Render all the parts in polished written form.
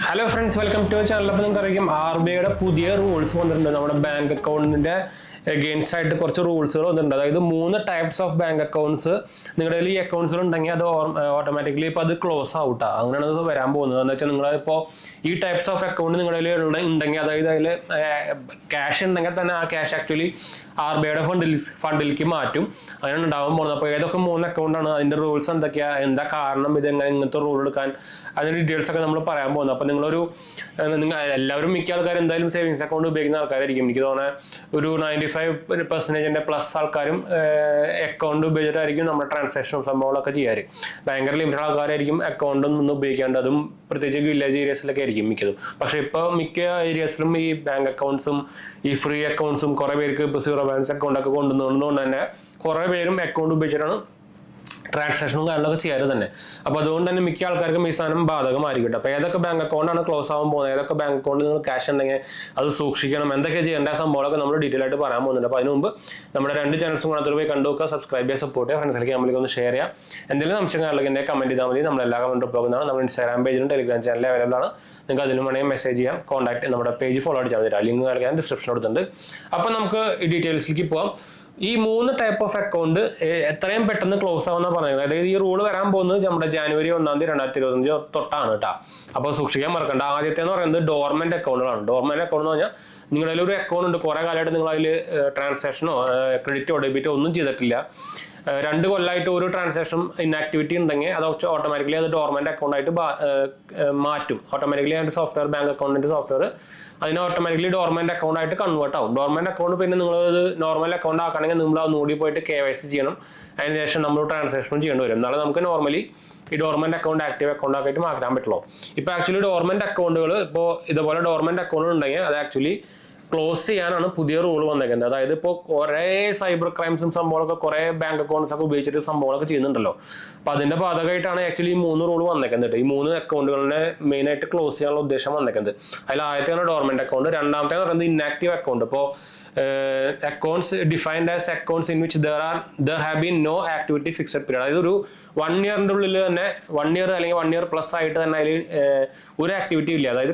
Hello friends, welcome to channel. അപ്പോൾ നിങ്ങൾക്ക് അറിയാം RBIയുടെ പുതിയ റൂൾസ് വന്നിട്ടുണ്ട്. നമ്മുടെ ബാങ്ക് അക്കൗണ്ടിന്റെ അഗെയിൻസ്റ്റ് ആയിട്ട് കുറച്ച് റൂൾസുകൾ വന്നിട്ടുണ്ട്. അതായത് 3 ടൈപ്സ് ഓഫ് ബാങ്ക് അക്കൗണ്ട്സ് നിങ്ങളുടെ കയ്യിൽ ഈ അക്കൗണ്ട്സുകൾ ഉണ്ടെങ്കിൽ അത് ഓട്ടോമാറ്റിക്കലി ഇപ്പോൾ അത് ക്ലോസ് ഔട്ടാണ്. അങ്ങനെയാണ് അത് വരാൻ പോകുന്നത്. എന്ന് വെച്ചാൽ നിങ്ങളിപ്പോൾ ഈ ടൈപ്സ് ഓഫ് അക്കൗണ്ട് നിങ്ങളുടെ കയ്യിൽ ഉണ്ടെങ്കിൽ, അതായത് അതിൽ ക്യാഷ് ഉണ്ടെങ്കിൽ തന്നെ ആ ക്യാഷ് ആക്ച്വലി RBIയുടെ ഫണ്ടിലേക്ക് മാറ്റും. അങ്ങനെ ഉണ്ടാവാൻ പോകുന്നത്. അപ്പോൾ ഏതൊക്കെ 3 അക്കൗണ്ടാണ്, അതിൻ്റെ റൂൾസ് എന്തൊക്കെയാണ്, എന്താ കാരണം, ഇതെങ്ങനെ ഇങ്ങനത്തെ റൂൾ എടുക്കാൻ, അതിൻ്റെ ഡീറ്റെയിൽസ് ഒക്കെ നമ്മൾ പറയാൻ പോകുന്നത്. അപ്പോൾ എല്ലാവരും മിക്ക ആൾക്കാരും എന്തായാലും സേവിങ്സ് അക്കൗണ്ട് ഉപയോഗിക്കുന്ന ആൾക്കാരായിരിക്കും. എനിക്ക് തോന്നുന്നത് ഒരു 95% പ്ലസ് ആൾക്കാരും അക്കൗണ്ട് ഉപയോഗിച്ചിട്ടായിരിക്കും നമ്മുടെ ട്രാൻസാക്ഷനും സംഭവങ്ങളൊക്കെ ചെയ്യാറ്. ഭയങ്കര ലിമിറ്റഡ് ആൾക്കാരായിരിക്കും അക്കൗണ്ടൊന്നും ഉപയോഗിക്കേണ്ടത്. അതും പ്രത്യേകിച്ച് വില്ലേജ് ഏരിയസിലൊക്കെ ആയിരിക്കും മിക്കതും. പക്ഷേ ഇപ്പോൾ മിക്ക ഏരിയസിലും ഈ ബാങ്ക് അക്കൗണ്ട്സും ഈ ഫ്രീ അക്കൗണ്ട്സും കുറേ പേർക്ക് ഇപ്പോൾ സീറോ ബാലൻസ് അക്കൗണ്ട് ഒക്കെ കൊണ്ടുവന്നുകൊണ്ട് തന്നെ കുറേ പേരും അക്കൗണ്ട് ഉപയോഗിച്ചിട്ടാണ് ട്രാൻസാക്ഷനും കാര്യങ്ങളൊക്കെ ചെയ്യാറ് തന്നെ. അപ്പോൾ അതുകൊണ്ട് തന്നെ മിക്ക ആൾക്കാർക്കും ഈ സാധനം ബാധകമായിരിക്കും. അപ്പോൾ ഏതൊക്കെ ബാങ്ക് അക്കൗണ്ടാണ് ക്ലോസ് ആവാൻ പോകുന്നത്, ഏതൊക്കെ ബാങ്ക് അക്കൗണ്ടിൽ നിങ്ങൾ ക്യാഷ് ഉണ്ടെങ്കിൽ അത് സൂക്ഷിക്കണം, എന്തൊക്കെ ചെയ്യേണ്ട സംഭവങ്ങളൊക്കെ നമ്മൾ ഡീറ്റെയിൽ ആയിട്ട് പറയാൻ പോകുന്നുണ്ട്. അപ്പോൾ അതിന് മുമ്പ് നമ്മുടെ 2 ചാനൽസും കൂടെ പോയി കണ്ടു നോക്കുക, സബ്സ്ക്രൈബ് ചെയ്യുക, സപ്പോർട്ട് ചെയ്യുക, ഫ്രണ്ട്സിലേക്ക് നമ്മളിലേക്ക് ഒന്ന് ഷെയർ ചെയ്യുക. എന്തെങ്കിലും സംശയങ്ങളിലേക്ക് എന്നെ കമന്റ് ചെയ്താൽ മതി. നമ്മളെല്ലാ കമന്റ് പോകുന്നതാണ്. നമ്മുടെ ഇൻസ്റ്റാഗ്രാം പേജിലും ടെലിഗ്രാം ചാനലിൽ അവൈലബിൾ ആണ്. നിങ്ങൾക്ക് അതിലും വേണമെങ്കിൽ മെസ്സേജ് ചെയ്യാം, കോൺടാക്ട് നമ്മുടെ പേജ് ഫോളോ അടിച്ചാൽ മതി. ലിങ്ക് നൽകാൻ ഡിസ്ക്രിപ്ഷൻ കൊടുത്തിട്ടുണ്ട്. അപ്പോൾ നമുക്ക് ഈ ഡീറ്റെയിൽസിലേക്ക് പോകാം. ഈ 3 ടൈപ്പ് ഓഫ് അക്കൗണ്ട് എത്രയും പെട്ടെന്ന് ക്ലോസ് ആവുന്ന പറഞ്ഞത്. അതായത് ഈ റൂൾ വരാൻ പോകുന്നത് നമ്മുടെ ജനുവരി 1 2025 തൊട്ടാണ് കേട്ടോ. അപ്പോൾ സൂക്ഷിക്കാൻ മറക്കണ്ട. ആദ്യത്തെ എന്ന് പറയുന്നത് ഡോർമെന്റ് അക്കൗണ്ടുകളാണ്. ഡോർമെന്റ് അക്കൗണ്ട് എന്ന് പറഞ്ഞാൽ നിങ്ങളുടെ ഒരു അക്കൗണ്ട് ഉണ്ട്, കുറെ കാലമായിട്ട് നിങ്ങൾ അതിൽ ട്രാൻസാക്ഷനോ ക്രെഡിറ്റോ ഡെബിറ്റോ ഒന്നും ചെയ്തിട്ടില്ല, 2 കൊല്ലമായിട്ട് ഒരു ട്രാൻസാക്ഷൻ ഇൻആക്ടിവിറ്റി ഉണ്ടെങ്കിൽ അത് ഓട്ടോമാറ്റിക്കലി അത് ഡോർമെന്റ് അക്കൗണ്ട് ആയിട്ട് മാറ്റും. ഓട്ടോമാറ്റിക്കലി അതിന്റെ സോഫ്റ്റ്വെയർ, ബാങ്ക് അക്കൗണ്ടിന്റെ സോഫ്റ്റ്വെയർ അതിന് ഓട്ടോമാറ്റിക്കലി ഡോർമെന്റ് അക്കൗണ്ട് ആയിട്ട് കൺവേർട്ട് ആവും. ഡോർമെന്റ് അക്കൗണ്ട് പിന്നെ നിങ്ങൾ നോർമൽ അക്കൗണ്ട് ആക്കണമെങ്കിൽ നിങ്ങൾ അത് നോടി പോയിട്ട് KYC ചെയ്യണം. അതിനുശേഷം നമ്മൾ ട്രാൻസാക്ഷനും ചെയ്യേണ്ടി വരും. എന്നാലും നമുക്ക് നോർമലി ഈ ഡോർമെന്റ് അക്കൗണ്ട് ആക്റ്റീവ് അക്കൗണ്ട് ആക്കിയിട്ട് മാറ്റാൻ പറ്റുള്ളൂ. ഇപ്പോൾ ആക്ച്വലി ഡോർമെന്റ് അക്കൗണ്ടുകൾ ഇപ്പോൾ ഇതുപോലെ ഡോർമെന്റ് അക്കൗണ്ട് ഉണ്ടെങ്കിൽ അത് ആക്ച്വലി ക്ലോസ് ചെയ്യാനാണ് പുതിയ റൂൾ വന്നേക്കുന്നത്. അതായത് ഇപ്പോൾ കുറേ സൈബർ ക്രൈംസും സംഭവങ്ങളൊക്കെ കുറേ ബാങ്ക് അക്കൗണ്ട്സ് ഒക്കെ ഉപയോഗിച്ചിട്ട് സംഭവങ്ങളൊക്കെ ചെയ്യുന്നുണ്ടല്ലോ. അപ്പോൾ അതിന്റെ ഭാഗമായിട്ടാണ് ആക്ച്വലി ഈ 3 റൂൾ വന്നേക്കുന്നത്. ഈ 3 അക്കൗണ്ടുകളിനെ മെയിൻ ആയിട്ട് ക്ലോസ് ചെയ്യാനുള്ള ഉദ്ദേശം വന്നേക്കുന്നത്. അതിൽ ആദ്യത്തെ ഡോർമെന്റ് അക്കൗണ്ട്, രണ്ടാമത്തെ പറയുന്നത് ഇൻആക്റ്റീവ് അക്കൗണ്ട്. ഇപ്പോൾ accounts defined as accounts in which there have been no activity fixed period. അതായത് ഒരു 1 ഇയറിന്റെ ഉള്ളിൽ തന്നെ 1 ഇയർ അല്ലെങ്കിൽ 1 ഇയർ പ്ലസ് ആയിട്ട് തന്നെ അതിൽ ഒരു ആക്ടിവിറ്റി ഇല്ല. അതായത്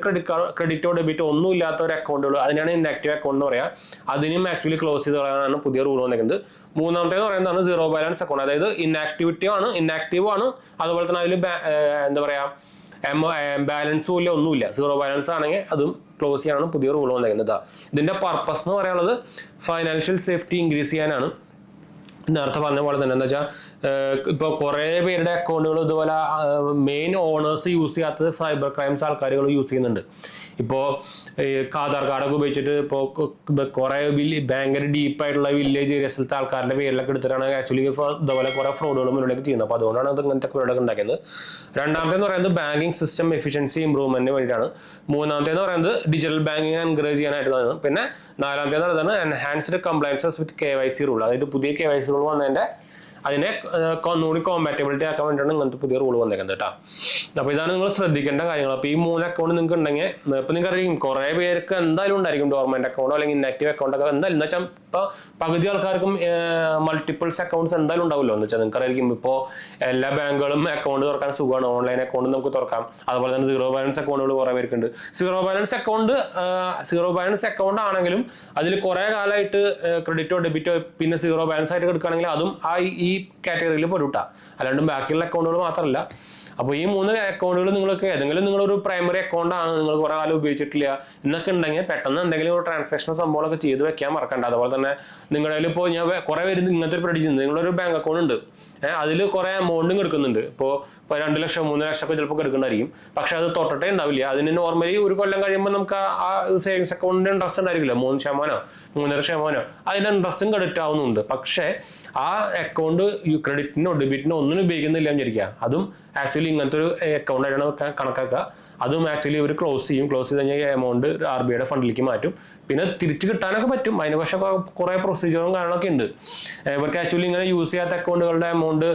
ക്രെഡിറ്റോ ഡെബിറ്റോ ഒന്നും ഇല്ലാത്ത ഒരു അക്കൗണ്ടുകൾ, അതിനാണ് ഇൻആക്റ്റീവ് അക്കൗണ്ട് എന്ന് പറയാം. അതിനും ആക്ച്വലി ക്ലോസ് ചെയ്ത് കളയാനാണ് പുതിയ റൂൾ വന്നിരിക്കുന്നത്. മൂന്നാമത്തേന്ന് പറയുന്നതാണ് സീറോ ബാലൻസ് അക്കൗണ്ട്. അതായത് ഇൻആക്റ്റീവ് ആണ്, അതുപോലെ തന്നെ അതിൽ എന്താ പറയാ ബാലൻസും ഇല്ല, ഒന്നുമില്ല, സീറോ ബാലൻസ് ആണെങ്കിൽ അതും ക്ലോസ് ചെയ്യാനാണ് പുതിയ റൂൾ വന്നിരിക്കുന്നത്. ഇതിന്റെ പർപ്പസ് എന്ന് പറയുന്നത് ഫൈനാൻഷ്യൽ സേഫ്റ്റി ഇൻക്രീസ് ചെയ്യാനാണ്. നേരത്തെ പറഞ്ഞ പോലെ തന്നെ എന്താ വെച്ചാൽ ഇപ്പോൾ കുറേ പേരുടെ അക്കൗണ്ടുകൾ ഇതുപോലെ മെയിൻ ഓണേഴ്സ് യൂസ് ചെയ്യാത്തത് സൈബർ ക്രൈംസ് ആൾക്കാരുകൾ യൂസ് ചെയ്യുന്നുണ്ട്. ഇപ്പോൾ ആധാർ കാർഡൊക്കെ ഉപയോഗിച്ചിട്ട് ഇപ്പോൾ കുറേ ഭയങ്കര ഡീപ്പായിട്ടുള്ള വില്ലേജ് ഏരിയസിലത്തെ ആൾക്കാരുടെ പേരിലൊക്കെ എടുത്തിട്ടാണ് ആക്ച്വലി ഇപ്പോൾ ഇതുപോലെ കുറേ ഫ്രോഡുകളും ഇവിടെയൊക്കെ ചെയ്യുന്നത്. അപ്പോൾ അതുകൊണ്ടാണ് അത് ഇങ്ങനത്തെ പരിപാടിയൊക്കെ ഉണ്ടാക്കുന്നത്. രണ്ടാമത്തേന്ന് പറയുന്നത് ബാങ്കിങ് സിസ്റ്റം എഫിഷ്യൻസി ഇംപ്രൂവ്മെന്റിന് വേണ്ടിയിട്ടാണ്. മൂന്നാമത്തേന്ന് പറയുന്നത് ഡിജിറ്റൽ ബാങ്കിങ് എൻകറേജ് ചെയ്യാനായിട്ടാണ്. പിന്നെ നാലാമത്തേന്ന് പറയുന്നത് എൻഹാൻസ്ഡ് കംപ്ലയൻസസ് വിത്ത് KYC റൂൾ. അതായത് പുതിയ KYC റൂൾ വന്നതിന്റെ അതിനെ ഒന്നുകൂടി കോമ്പാറ്റബിലിറ്റി ആക്കാൻ വേണ്ടിയാണ് ഇങ്ങനത്തെ പുതിയ റൂൾ വന്നേക്കുന്നത് കേട്ടോ. അപ്പോൾ ഇതാണ് നിങ്ങൾ ശ്രദ്ധിക്കേണ്ട കാര്യങ്ങൾ. അപ്പോൾ ഈ 3 അക്കൗണ്ട് നിങ്ങൾക്ക് ഉണ്ടെങ്കിൽ ഇപ്പം നിങ്ങൾക്ക് അറിയാം കുറേ പേർക്ക് എന്തായാലും ഉണ്ടായിരിക്കും ഡോർമെന്റ് അക്കൗണ്ടോ അല്ലെങ്കിൽ ഇൻആക്റ്റീവ് അക്കൗണ്ട് ഒക്കെ എന്തായാലും. എന്ന് വെച്ചാൽ ഇപ്പോൾ പകുതി ആൾക്കാർക്കും മൾട്ടിപ്പിൾസ് അക്കൗണ്ട്സ് എന്തായാലും ഉണ്ടാവുമല്ലോ. എന്ന് വെച്ചാൽ നിങ്ങൾക്കറിയാം ഇപ്പോൾ എല്ലാ ബാങ്കുകളും അക്കൗണ്ട് തുറക്കാൻ സുഖമാണ്, ഓൺലൈൻ അക്കൗണ്ട് നമുക്ക് തുറക്കാം. അതുപോലെ തന്നെ സീറോ ബാലൻസ് അക്കൗണ്ടുകൾ കുറേ പേർക്കുണ്ട്. സീറോ ബാലൻസ് അക്കൗണ്ട് ആണെങ്കിലും അതിൽ കുറേ കാലമായിട്ട് ക്രെഡിറ്റോ ഡെബിറ്റോ പിന്നെ സീറോ ബാലൻസ് ആയിട്ട് എടുക്കുകയാണെങ്കിൽ അതും ഈ കാറ്റഗറിയിൽ പെടുട്ടാ. അല്ലാണ്ട് ബാക്കിയുള്ള അക്കൗണ്ടുകൾ മാത്രമല്ല. അപ്പോൾ ഈ 3 അക്കൗണ്ടുകൾ നിങ്ങൾക്ക് ഏതെങ്കിലും നിങ്ങളൊരു പ്രൈമറി അക്കൗണ്ട് ആണ്, നിങ്ങൾ കുറേ കാലം ഉപയോഗിച്ചിട്ടില്ല എന്നൊക്കെ ഉണ്ടെങ്കിൽ പെട്ടെന്ന് എന്തെങ്കിലും ഒരു ട്രാൻസാക്ഷൻ സംഭവങ്ങളൊക്കെ ചെയ്ത് വെക്കാൻ മറക്കണ്ട. അതുപോലെ തന്നെ നിങ്ങളുടെ കയ്യിൽ ഇപ്പോൾ ഞാൻ കുറേ പേര് ഇങ്ങനത്തെ ഒരു പ്രൊഡക്റ്റ് ചെയ്യുന്നത്, നിങ്ങളൊരു ബാങ്ക് അക്കൗണ്ട് ഉണ്ട്, അതിൽ കുറേ എമൗണ്ടും എടുക്കുന്നുണ്ട്. ഇപ്പോൾ 2 ലക്ഷം 3 ലക്ഷം ഒക്കെ ചിലപ്പോൾ എടുക്കേണ്ടായിരിക്കും. പക്ഷെ അത് തൊട്ടിട്ടേ ഉണ്ടാവില്ല. അതിന് നോർമലി ഒരു കൊല്ലം കഴിയുമ്പോൾ നമുക്ക് ആ സേവിങ്സ് അക്കൗണ്ടിന്റെ ഇൻട്രസ്റ്റ് ഉണ്ടായിരിക്കില്ല, 3% 3.5%. അതിന്റെ ഇൻട്രസ്റ്റും ക്രെഡിറ്റ് ആവുന്നുണ്ട്. പക്ഷേ ആ അക്കൗണ്ട് ക്രെഡിറ്റിനോ ഡെബിറ്റിനോ ഒന്നിനും ഉപയോഗിക്കുന്നില്ല എന്ന് വിചാരിക്കുക, അതും ആക്ച്വലി ഇങ്ങനത്തെ ഒരു അക്കൗണ്ട് ആയിട്ടാണ് കണക്കാക്കുക. അതും ആക്ച്വലി അവർ ക്ലോസ് ചെയ്ത് കഴിഞ്ഞാൽ എമൗണ്ട് RBIയുടെ ഫണ്ടിലേക്ക് മാറ്റും. പിന്നെ തിരിച്ചു കിട്ടാനൊക്കെ പറ്റും. അതിന് പക്ഷേ കുറേ പ്രൊസീജിയറും കാര്യങ്ങളൊക്കെ ഉണ്ട്. ഇവർക്ക് ആക്ച്വലി ഇങ്ങനെ യൂസ് ചെയ്യാത്ത അക്കൗണ്ടുകളുടെ എമൗണ്ട്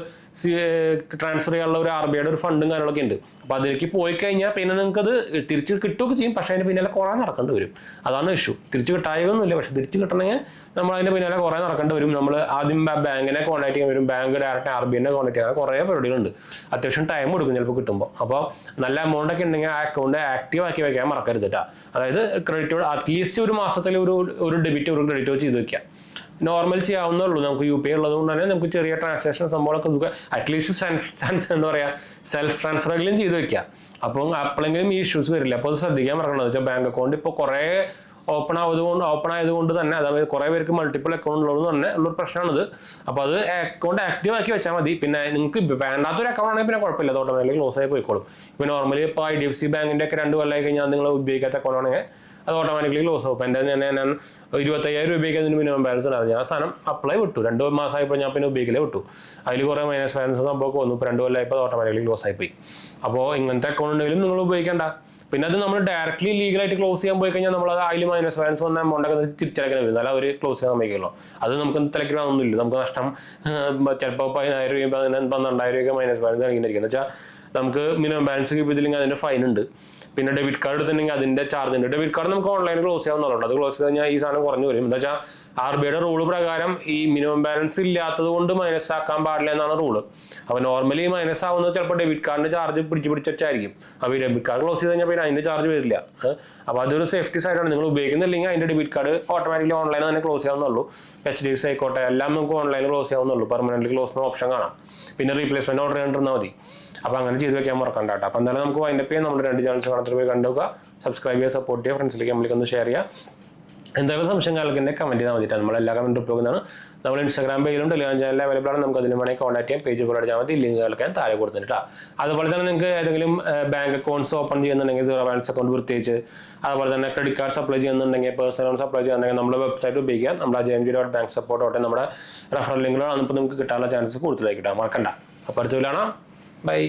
ട്രാൻസ്ഫർ ചെയ്യാനുള്ള ഒരു RBIയുടെ ഒരു ഫണ്ടും കാര്യങ്ങളൊക്കെ ഉണ്ട്. അപ്പോൾ അതിലേക്ക് പോയി കഴിഞ്ഞാൽ പിന്നെ നിങ്ങൾക്ക് അത് തിരിച്ച് കിട്ടുകയൊക്കെ ചെയ്യും. പക്ഷേ അതിന് പിന്നാലെ കുറേ നടക്കേണ്ടി വരും. അതാണ് ഇഷ്യൂ. തിരിച്ച് കിട്ടായൊന്നുമില്ല, പക്ഷെ തിരിച്ച് കിട്ടണമെങ്കിൽ നമ്മൾ അതിന്റെ പിന്നാലെ കുറേ നടക്കേണ്ടി വരും. നമ്മൾ ആദ്യം ബാങ്കിനെ കോൺടാക്ട് ചെയ്യാൻ വരും, ബാങ്ക് ഡയറക്റ്റ് RBIനെ കോൺടാക്ട് ചെയ്യാൻ കുറേ പരിപാടികളുണ്ട്. അത്യാവശ്യം ടൈം കൊടുക്കും ചിലപ്പോൾ കിട്ടുമ്പോൾ. അപ്പോൾ നല്ല എമൗണ്ട് ഒക്കെ ഉണ്ടെങ്കിൽ ആ അക്കൗണ്ട് ആക്റ്റീവ് ആക്കി വെക്കാൻ മറക്കരുത് കേട്ടോ. അതായത് ക്രെഡിറ്റ് അറ്റ്ലീസ്റ്റ് ഒരു മാസത്തിൽ ഒരു ഡെബിറ്റ് ഒരു ക്രെഡിറ്റോ ചെയ്ത് വെക്കുക. നോർമൽ ചെയ്യാവുന്നേ ഉള്ളൂ. നമുക്ക് UPI ഉള്ളത് കൊണ്ട് തന്നെ നമുക്ക് ചെറിയ ട്രാൻസാക്ഷൻ സംഭവങ്ങളൊക്കെ അറ്റ്ലീസ്റ്റ് എന്താ പറയുക സെൽഫ് ട്രാൻസ്ഫറെങ്കിലും ചെയ്ത് വെക്കുക. അപ്പം അപ്പോഴെങ്കിലും ഈ ഇഷ്യൂസ് വരില്ല. അപ്പോൾ അത് ശ്രദ്ധിക്കാൻ മറക്കണം. എന്ന് വെച്ചാൽ ബാങ്ക് അക്കൗണ്ട് ഇപ്പോൾ കുറേ ഓപ്പൺ ആയതുകൊണ്ട് തന്നെ, അതായത് കുറേ പേർക്ക് മൾട്ടിപ്പിൾ അക്കൗണ്ട് ഉള്ളത് തന്നെ ഉള്ളൊരു പ്രശ്നമാണിത്. അപ്പോൾ അത് അക്കൗണ്ട് ആക്റ്റീവ് ആക്കി വെച്ചാൽ മതി. പിന്നെ നിങ്ങൾക്ക് വേണ്ടാത്തൊരു അക്കൗണ്ട് ആണെങ്കിൽ പിന്നെ കുഴപ്പമില്ല, ഓട്ടോമാറ്റിക്കലി ക്ലോസ് ആയി പോയിക്കോളും. ഇപ്പോൾ നോർമലി ഇപ്പോൾ IDFC ബാങ്കിൻ്റെ ഒക്കെ 2 കൊല്ലമായി കഴിഞ്ഞാൽ നിങ്ങൾ ഉപയോഗിക്കാത്ത അക്കൗണ്ട് ആണെങ്കിൽ അത് ഓട്ടോമാറ്റിക്കലി ക്ലോസ് ആവും. എൻ്റെ ഞാൻ 25,000 രൂപയ്ക്ക് അതിന് മിനിമം ബാലൻസ് ഉണ്ടായിരുന്നു. ഞാൻ സാധനം അപ്ലൈ വിട്ടു, 2 മാസമായപ്പോൾ ഞാൻ പിന്നെ ഉപയോഗിക്കലേ വിട്ടു. അതിൽ കുറേ മൈനസ് ബാലൻസ് സംഭവമൊക്കെ വന്നു. ഇപ്പോൾ 2 കൊല്ലമായപ്പോൾ ഓട്ടോമാറ്റിക്കലി ക്ലോസ് ആയിപ്പോയി. അപ്പോൾ ഇങ്ങനത്തെ അക്കൗണ്ട് ഉണ്ടെങ്കിലും നിങ്ങൾ ഉപയോഗിക്കേണ്ട. പിന്നെ അത് നമ്മൾ ഡയറക്റ്റ്ലി ലീഗലായിട്ട് ക്ലോസ് ചെയ്യാൻ പോയി കഴിഞ്ഞാൽ നമ്മൾ അതിൽ മൈനസ് ബാലൻസ് വന്ന എമൗണ്ടൊക്കെ തിരിച്ചടക്കാൻ വരും. എന്നാലും അവർ ക്ലോസ് ചെയ്യാൻ സമ്മതിക്കുമല്ലോ. അത് നമുക്ക് തിളയ്ക്കണമെന്നൊന്നുമില്ല. നമുക്ക് നഷ്ടം ചിലപ്പോൾ 10,000 രൂപ 12,000 രൂപയൊക്കെ മൈനസ് ബാലൻസ് കാണിക്കുന്നതായിരിക്കും. എന്ന് വെച്ചാൽ നമുക്ക് മിനിമം ബാലൻസ് കീപ്പ് ചെയ്തില്ലെങ്കിൽ അതിൻ്റെ ഫൈൻ ഉണ്ട്. പിന്നെ ഡെബിറ്റ് കാർഡ് എടുത്തിട്ടുണ്ടെങ്കിൽ അതിൻ്റെ ചാർജ് ഉണ്ട്. ഡെബിറ്റ് കാർഡ് നമുക്ക് ഓൺലൈനിൽ ക്ലോസ് ചെയ്യാവുന്നതുണ്ട്. അത് ക്ലോസ് ചെയ്ത് കഴിഞ്ഞാൽ ഈ സാധനം കുറഞ്ഞു വരും. എന്താ വെച്ചാൽ RBIയുടെ റൂള് പ്രകാരം ഈ മിനിമം ബാലൻസ് ഇല്ലാത്തത് കൊണ്ട് മൈനസ് ആക്കാൻ പാടില്ല എന്നാണ് റൂള്. അപ്പോൾ നോർമലി മൈനസ് ആവുന്നത് ചിലപ്പോൾ ഡെബിറ്റ് കാർഡിൻ്റെ ചാർജ് പിടിച്ചായിരിക്കും. അപ്പോൾ ഈ ഡെബിറ്റ് കാർഡ് ക്ലോസ് ചെയ്ത് കഴിഞ്ഞാൽ പിന്നെ അതിൻ്റെ ചാർജ് വരില്ല. അപ്പോൾ അതൊരു സേഫ്റ്റി സൈഡാണ്. നിങ്ങൾ ഉപയോഗിക്കുന്നില്ലെങ്കിൽ അതിൻ്റെ ഡെബിറ്റ് കാർഡ് ഓട്ടോമാറ്റിക്കലി ഓൺലൈനിൽ തന്നെ ക്ലോസ് ചെയ്യാവുന്നുള്ളൂ. HDFC ആയിക്കോട്ടെ എല്ലാം നമുക്ക് ഓൺലൈനിൽ ക്ലോസ് ചെയ്യാവുന്നുള്ളൂ. പെർമനൻ്റ് ക്ലോസ് ഓപ്ഷൻ കാണാം. പിന്നെ റീപ്ലേസ്മെൻറ്റ് ഓർഡർ ചെയ്തിരുന്നാൽ മതി. അപ്പോൾ അങ്ങനെ ചെയ്ത് വെക്കാൻ മറക്കണ്ട കേട്ടോ. അപ്പോൾ എന്തായാലും നമുക്ക് വൈൻഡപ്പ് ചെയ്യാം. നമ്മുടെ 2 ചാനൽസ് കാണാൻ പോയി കണ്ടുക, സബ്സ്ക്രൈബ് ചെയ്യുക, സപ്പോർട്ട് ചെയ്യുക, ഫ്രണ്ട്സിലേക്ക് നമ്മളിക്കൊന്ന് ഷെയർ ചെയ്യുക. എന്തെങ്കിലും സംശയങ്ങൾക്ക് തന്നെ കമൻറ്റ് ചെയ്താൽ മതിയിട്ട് നമ്മളെല്ലാ കമൻറ്റ് പോകുന്നതാണ്. നമ്മൾ Instagram പേജിലും ടെലിഗ്രാം ചാനലിൽ അവൈലബിൾ ആണ്. നമുക്ക് അതിലും വേണമെങ്കിൽ കോൺടാക്ട് ചെയ്യാം. പേജ് പോലെ അടിച്ചാൽ മതി. ലിങ്കുകളൊക്കെ താഴെ കൊടുത്തിട്ടാ. അതുപോലെ തന്നെ നിങ്ങൾക്ക് ഏതെങ്കിലും ബാങ്ക് അക്കൗണ്ട്സ് ഓപ്പൺ ചെയ്യുന്നുണ്ടെങ്കിൽ സീറോ ബാലൻസ് അക്കൗണ്ട് പ്രത്യേകിച്ച്, അതുപോലെ തന്നെ ക്രെഡിറ്റ് കാർഡ് സപ്ലൈ ചെയ്യുന്നുണ്ടെങ്കിൽ, പേഴ്സണൽ ലോൺ സപ്ലൈ ചെയ്യുന്നുണ്ടെങ്കിൽ നമ്മുടെ വെബ്സൈറ്റ് ഉപയോഗിക്കാം. നമ്മുടെ jmg.banksupport നമ്മുടെ റെഫറൽ ലിങ്കുകളാണ് ഇപ്പോൾ നിങ്ങൾക്ക് കിട്ടാനുള്ള ചാൻസ് കൂടുതലായി കിട്ടാം. മറക്കണ്ട. അപ്പോൾ അടുത്ത ബൈ.